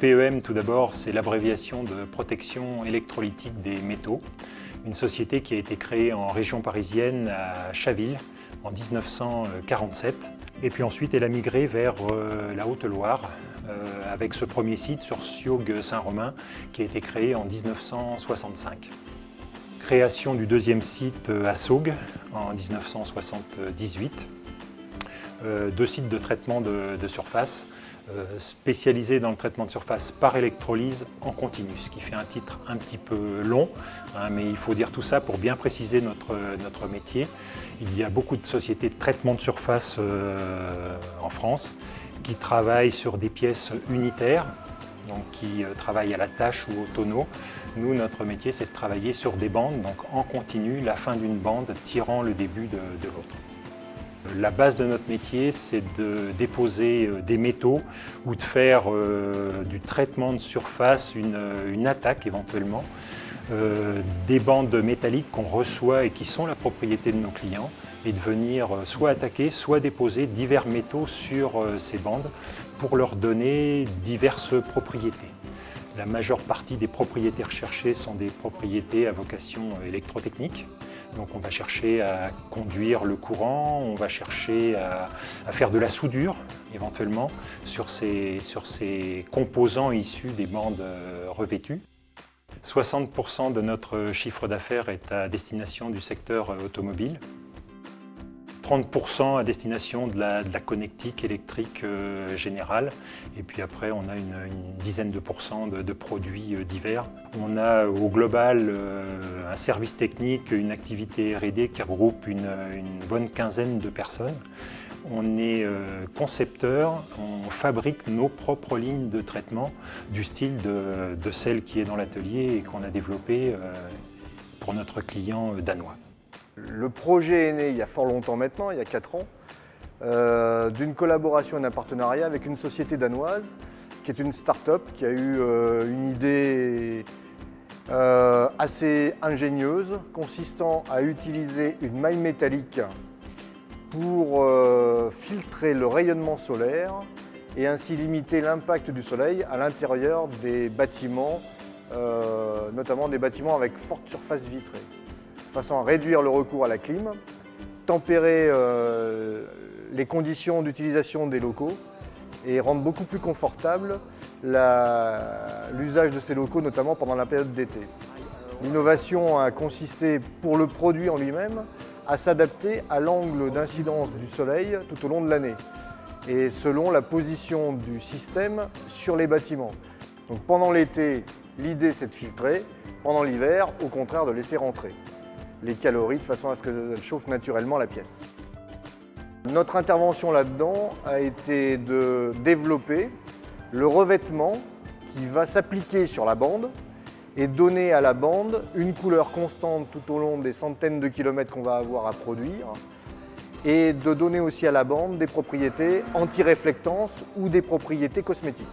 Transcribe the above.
PEM, tout d'abord, c'est l'abréviation de protection électrolytique des métaux, une société qui a été créée en région parisienne à Chaville en 1947. Et puis ensuite, elle a migré vers la Haute-Loire avec ce premier site sur Siaugues-Saint-Romain qui a été créé en 1965. Création du deuxième site à Saugues en 1978. 2 sites de traitement de surface spécialisés dans le traitement de surface par électrolyse en continu, ce qui fait un titre un petit peu long, hein, mais il faut dire tout ça pour bien préciser notre métier. Il y a beaucoup de sociétés de traitement de surface en France qui travaillent sur des pièces unitaires, donc qui travaillent à la tâche ou au tonneau. Nous, notre métier, c'est de travailler sur des bandes, donc en continu, la fin d'une bande tirant le début de l'autre. La base de notre métier, c'est de déposer des métaux ou de faire du traitement de surface, une attaque éventuellement, des bandes métalliques qu'on reçoit et qui sont la propriété de nos clients, et de venir soit attaquer, soit déposer divers métaux sur ces bandes pour leur donner diverses propriétés. La majeure partie des propriétés recherchées sont des propriétés à vocation électrotechnique. Donc on va chercher à conduire le courant, on va chercher à faire de la soudure éventuellement sur ces composants issus des bandes revêtues. 60% de notre chiffre d'affaires est à destination du secteur automobile. 30% à destination de la connectique électrique générale. Et puis après, on a une dizaine de pourcents de produits divers. On a au global un service technique, une activité R&D qui regroupe une bonne quinzaine de personnes. On est concepteur, on fabrique nos propres lignes de traitement du style de celle qui est dans l'atelier et qu'on a développée pour notre client danois. Le projet est né il y a fort longtemps maintenant, il y a 4 ans, d'une collaboration et d'un partenariat avec une société danoise qui est une start-up qui a eu une idée assez ingénieuse consistant à utiliser une maille métallique pour filtrer le rayonnement solaire et ainsi limiter l'impact du soleil à l'intérieur des bâtiments, notamment des bâtiments avec forte surface vitrée, de façon à réduire le recours à la clim, tempérer les conditions d'utilisation des locaux et rendre beaucoup plus confortable l'usage de ces locaux, notamment pendant la période d'été. L'innovation a consisté, pour le produit en lui-même, à s'adapter à l'angle d'incidence du soleil tout au long de l'année et selon la position du système sur les bâtiments. Donc pendant l'été, l'idée c'est de filtrer, pendant l'hiver, au contraire, de laisser rentrer les calories de façon à ce qu'elles chauffent naturellement la pièce. Notre intervention là-dedans a été de développer le revêtement qui va s'appliquer sur la bande et donner à la bande une couleur constante tout au long des centaines de kilomètres qu'on va avoir à produire et de donner aussi à la bande des propriétés anti-réflectance ou des propriétés cosmétiques.